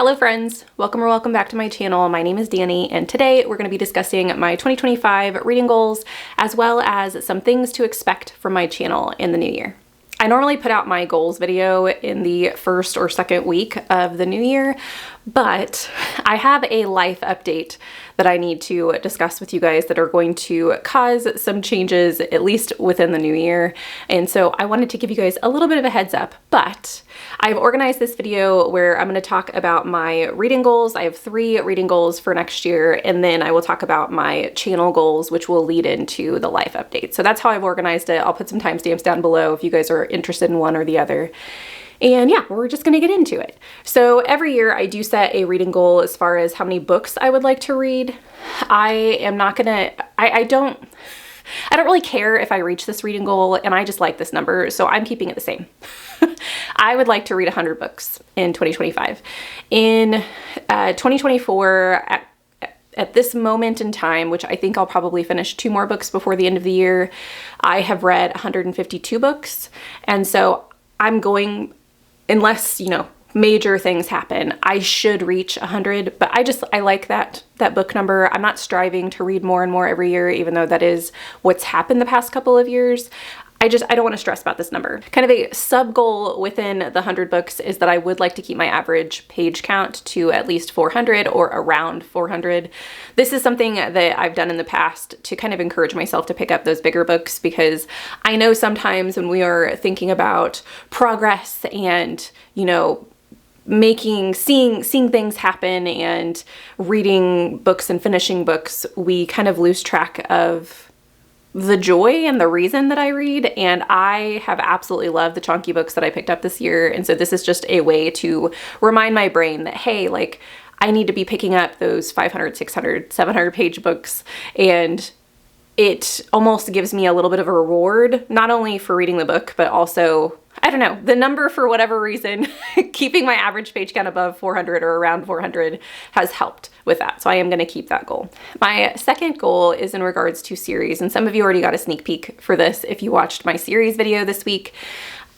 Hello friends, welcome or welcome back to my channel. My name is Danny and today we're going to be discussing my 2025 reading goals as well as some things to expect from my channel in the new year. I normally put out my goals video in the first or second week of the new year, but I have a life update that I need to discuss with you guys that are going to cause some changes, at least within the new year. And so I wanted to give you guys a little bit of a heads up, but I've organized this video where I'm going to talk about my reading goals. I have 3 reading goals for next year, and then I will talk about my channel goals, which will lead into the life update. So that's how I've organized it. I'll put some timestamps down below if you guys are interested in one or the other. And yeah, we're just gonna get into it. So every year I do set a reading goal as far as how many books I would like to read. I don't really care if I reach this reading goal, and I just like this number, so I'm keeping it the same. I would like to read 100 books in 2025. In 2024, at this moment in time, which I think I'll probably finish 2 more books before the end of the year, I have read 152 books. And so I'm going, unless, major things happen, I should reach 100, but I like that book number. I'm not striving to read more and more every year, even though that is what's happened the past couple of years. I don't want to stress about this number. Kind of a sub goal within the 100 books is that I would like to keep my average page count to at least 400 or around 400. This is something that I've done in the past to kind of encourage myself to pick up those bigger books, because I know sometimes when we are thinking about progress and, seeing things happen and reading books and finishing books, we kind of lose track of the joy and the reason that I read. And I have absolutely loved the chunky books that I picked up this year. And so this is just a way to remind my brain that, hey, I need to be picking up those 500, 600, 700 page books. And it almost gives me a little bit of a reward, not only for reading the book, but also, the number, for whatever reason, keeping my average page count above 400 or around 400 has helped with that. So I am going to keep that goal. My second goal is in regards to series, and some of you already got a sneak peek for this if you watched my series video this week.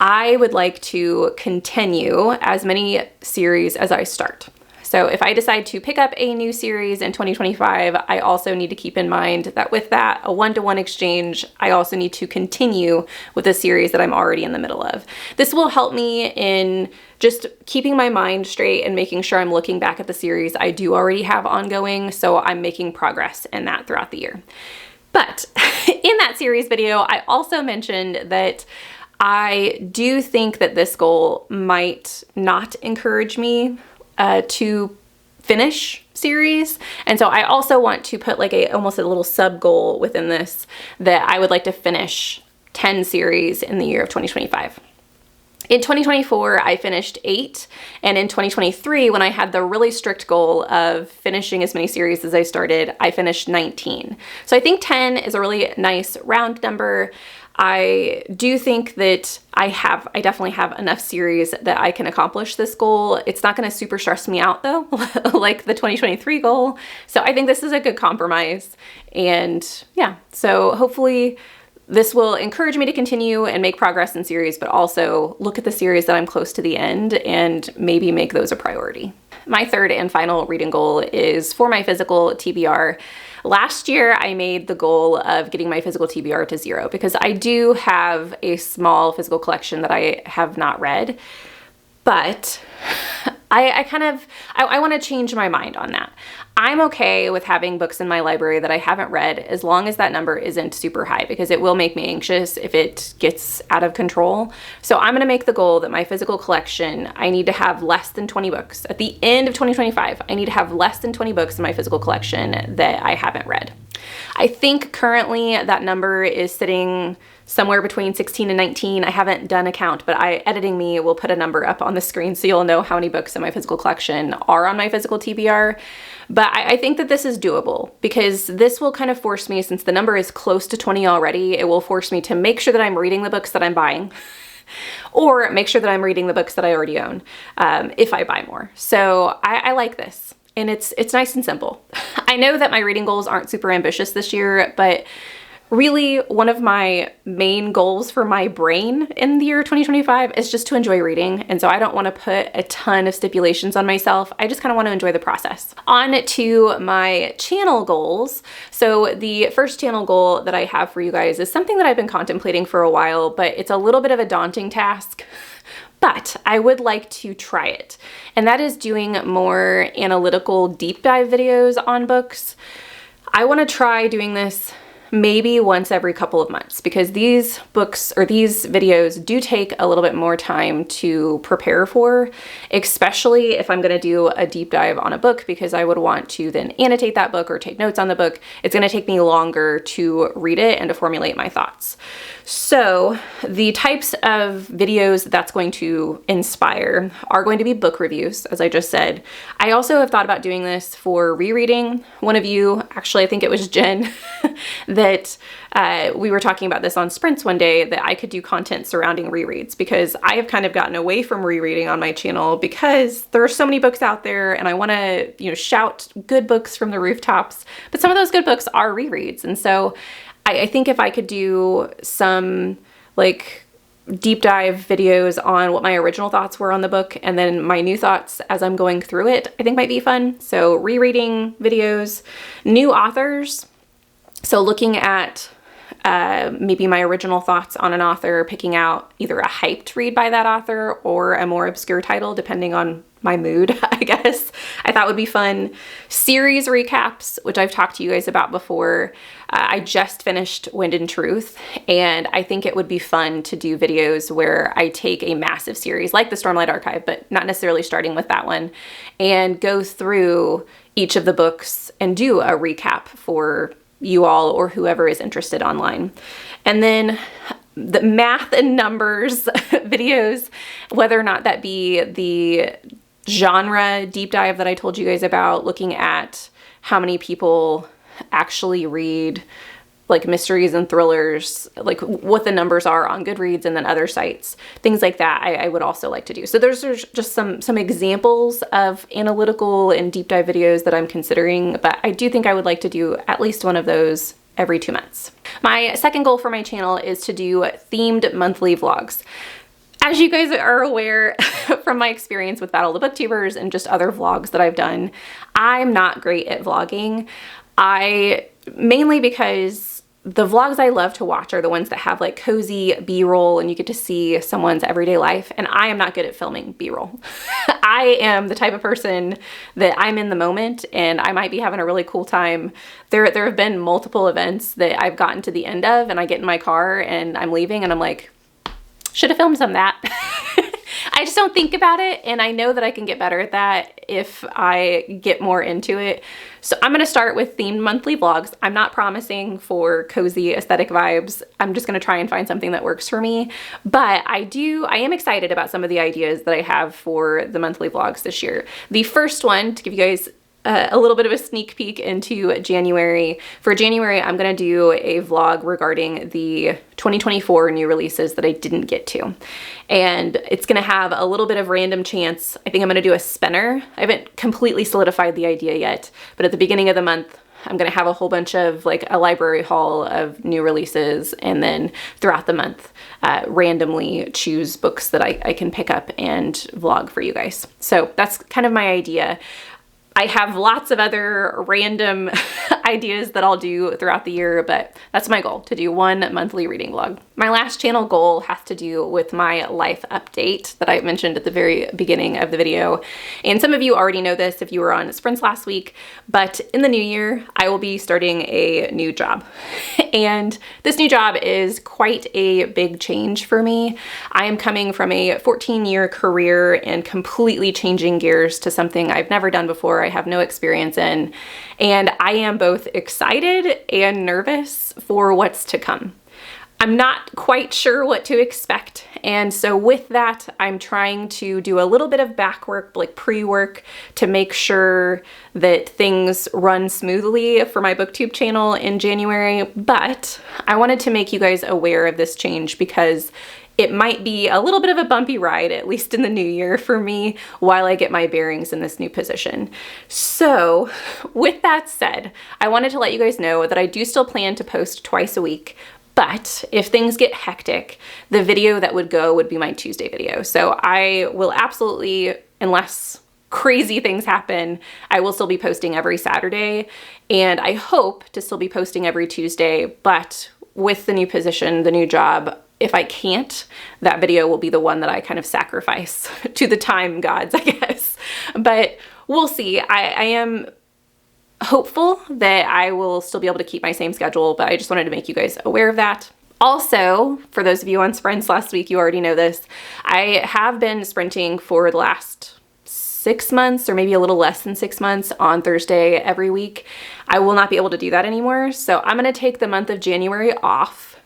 I would like to continue as many series as I start. So if I decide to pick up a new series in 2025, I also need to keep in mind that with that, a one-to-one exchange, I also need to continue with a series that I'm already in the middle of. This will help me in just keeping my mind straight and making sure I'm looking back at the series I do already have ongoing, so I'm making progress in that throughout the year. But in that series video, I also mentioned that I do think that this goal might not encourage me to finish series. And so I also want to put almost a little sub goal within this, that I would like to finish 10 series in the year of 2025. In 2024, I finished 8, and in 2023, when I had the really strict goal of finishing as many series as I started, I finished 19. So I think 10 is a really nice round number. I do think that I definitely have enough series that I can accomplish this goal. It's not going to super stress me out though, like the 2023 goal. So I think this is a good compromise. And yeah, so hopefully this will encourage me to continue and make progress in series, but also look at the series that I'm close to the end and maybe make those a priority. My third and final reading goal is for my physical TBR. Last year, I made the goal of getting my physical TBR to 0 because I do have a small physical collection that I have not read, but I want to change my mind on that. I'm okay with having books in my library that I haven't read as long as that number isn't super high, because it will make me anxious if it gets out of control. So I'm going to make the goal that my physical collection, I need to have less than 20 books. At the end of 2025, I need to have less than 20 books in my physical collection that I haven't read. I think currently that number is sitting somewhere between 16 and 19. I haven't done a count, but editing me will put a number up on the screen so you'll know how many books in my physical collection are on my physical TBR. But I think that this is doable, because this will kind of force me, since the number is close to 20 already, it will force me to make sure that I'm reading the books that I'm buying or make sure that I'm reading the books that I already own if I buy more. So I like this. And it's nice and simple. I know that my reading goals aren't super ambitious this year, but Really, one of my main goals for my brain in the year 2025 is just to enjoy reading. And so I don't want to put a ton of stipulations on myself. I just kind of want to enjoy the process. On to my channel goals. So the first channel goal that I have for you guys is something that I've been contemplating for a while, but it's a little bit of a daunting task. But I would like to try it. And that is doing more analytical deep dive videos on books. I want to try doing this maybe once every couple of months, because these books or these videos do take a little bit more time to prepare for, especially if I'm going to do a deep dive on a book, because I would want to then annotate that book or take notes on the book. It's going to take me longer to read it and to formulate my thoughts. So the types of videos that's going to inspire are going to be book reviews, as I just said. I also have thought about doing this for rereading. One of you, actually I think it was Jen, that we were talking about this on Sprints one day, that I could do content surrounding rereads, because I have kind of gotten away from rereading on my channel because there are so many books out there and I want to, shout good books from the rooftops, but some of those good books are rereads. And so I think if I could do some like deep dive videos on what my original thoughts were on the book and then my new thoughts as I'm going through it, I think might be fun. So rereading videos, new authors. So looking at maybe my original thoughts on an author, picking out either a hyped read by that author or a more obscure title, depending on my mood, I guess. I thought would be fun. Series recaps, which I've talked to you guys about before. I just finished Wind and Truth, and I think it would be fun to do videos where I take a massive series like the Stormlight Archive, but not necessarily starting with that one, and go through each of the books and do a recap for you all or whoever is interested online. And then the math and numbers videos, whether or not that be the genre deep dive that I told you guys about, looking at how many people actually read like mysteries and thrillers, like what the numbers are on Goodreads and then other sites, things like that, I would also like to do. So those are just some examples of analytical and deep dive videos that I'm considering, but I do think I would like to do at least one of those every 2 months. My second goal for my channel is to do themed monthly vlogs. As you guys are aware from my experience with Battle of the Booktubers and just other vlogs that I've done, I'm not great at vlogging. Mainly because the vlogs I love to watch are the ones that have like cozy B-roll and you get to see someone's everyday life, and I am not good at filming B-roll. I am the type of person that I'm in the moment and I might be having a really cool time. There have been multiple events that I've gotten to the end of and I get in my car and I'm leaving and I'm like, should have filmed some of that. I just don't think about it, and I know that I can get better at that if I get more into it. So I'm going to start with themed monthly vlogs. I'm not promising for cozy aesthetic vibes. I'm just going to try and find something that works for me. But I am excited about some of the ideas that I have for the monthly vlogs this year. The first one, to give you guys a little bit of a sneak peek into January. For January, I'm going to do a vlog regarding the 2024 new releases that I didn't get to. And it's going to have a little bit of random chance. I think I'm going to do a spinner. I haven't completely solidified the idea yet, but at the beginning of the month, I'm going to have a whole bunch of like a library haul of new releases, and then throughout the month, randomly choose books that I can pick up and vlog for you guys. So that's kind of my idea. I have lots of other random ideas that I'll do throughout the year, but that's my goal, to do one monthly reading vlog. My last channel goal has to do with my life update that I mentioned at the very beginning of the video. And some of you already know this if you were on Sprints last week, but in the new year, I will be starting a new job. And this new job is quite a big change for me. I am coming from a 14-year career and completely changing gears to something I've never done before, I have no experience in, and I am both excited and nervous for what's to come. I'm not quite sure what to expect, and so with that, I'm trying to do a little bit of back work, like pre-work, to make sure that things run smoothly for my booktube channel in January, but I wanted to make you guys aware of this change because it might be a little bit of a bumpy ride, at least in the new year for me, while I get my bearings in this new position. So with that said, I wanted to let you guys know that I do still plan to post twice a week, but if things get hectic, the video that would go would be my Tuesday video. So I will absolutely, unless crazy things happen, I will still be posting every Saturday, and I hope to still be posting every Tuesday, but with the new position, the new job, if I can't, that video will be the one that I kind of sacrifice to the time gods, I guess. But we'll see. I am hopeful that I will still be able to keep my same schedule, but I just wanted to make you guys aware of that. Also, for those of you on sprints last week, you already know this, I have been sprinting for the last 6 months, or maybe a little less than 6 months, on Thursday every week. I will not be able to do that anymore. So I'm going to take the month of January off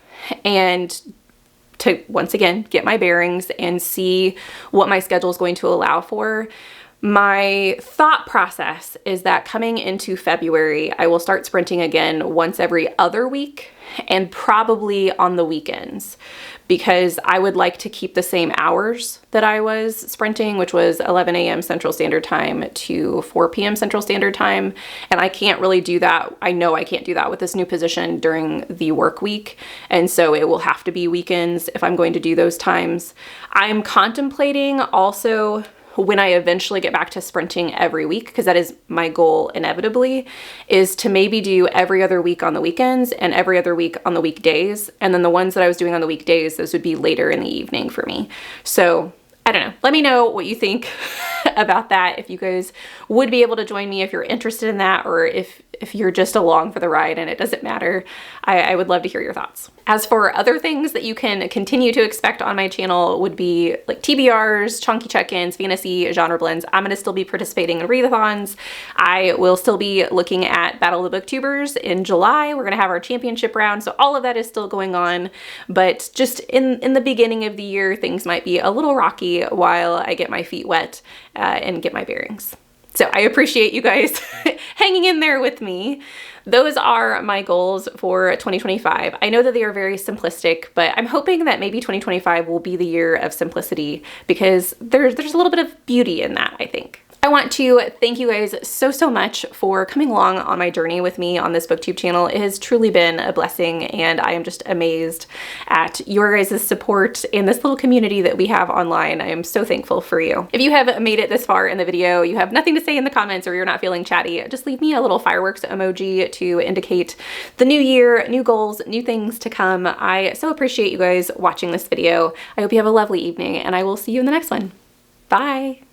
and to once again get my bearings and see what my schedule is going to allow for. My thought process is that coming into February, I will start sprinting again once every other week, and probably on the weekends, because I would like to keep the same hours that I was sprinting, which was 11 a.m. Central Standard Time to 4 p.m. Central Standard Time. And I can't really do that. I know I can't do that with this new position during the work week. And so it will have to be weekends if I'm going to do those times. I'm contemplating also, when I eventually get back to sprinting every week, because that is my goal inevitably, is to maybe do every other week on the weekends and every other week on the weekdays. And then the ones that I was doing on the weekdays, those would be later in the evening for me. So I don't know. Let me know what you think about that. If you guys would be able to join me, if you're interested in that, or if you're just along for the ride and it doesn't matter, I would love to hear your thoughts. As for other things that you can continue to expect on my channel would be like TBRs, chunky check-ins, fantasy, genre blends. I'm going to still be participating in readathons. I will still be looking at Battle of the Booktubers in July. We're going to have our championship round. So all of that is still going on, but just in the beginning of the year, things might be a little rocky while I get my feet wet and get my bearings. So I appreciate you guys hanging in there with me. Those are my goals for 2025. I know that they are very simplistic, but I'm hoping that maybe 2025 will be the year of simplicity, because there's a little bit of beauty in that, I think. I want to thank you guys so much for coming along on my journey with me on this booktube channel. It has truly been a blessing, and I am just amazed at your guys' support in this little community that we have online. I am so thankful for you. If you have made it this far in the video, you have nothing to say in the comments, or you're not feeling chatty, just leave me a little fireworks emoji to indicate the new year, new goals, new things to come. I so appreciate you guys watching this video. I hope you have a lovely evening, and I will see you in the next one. Bye!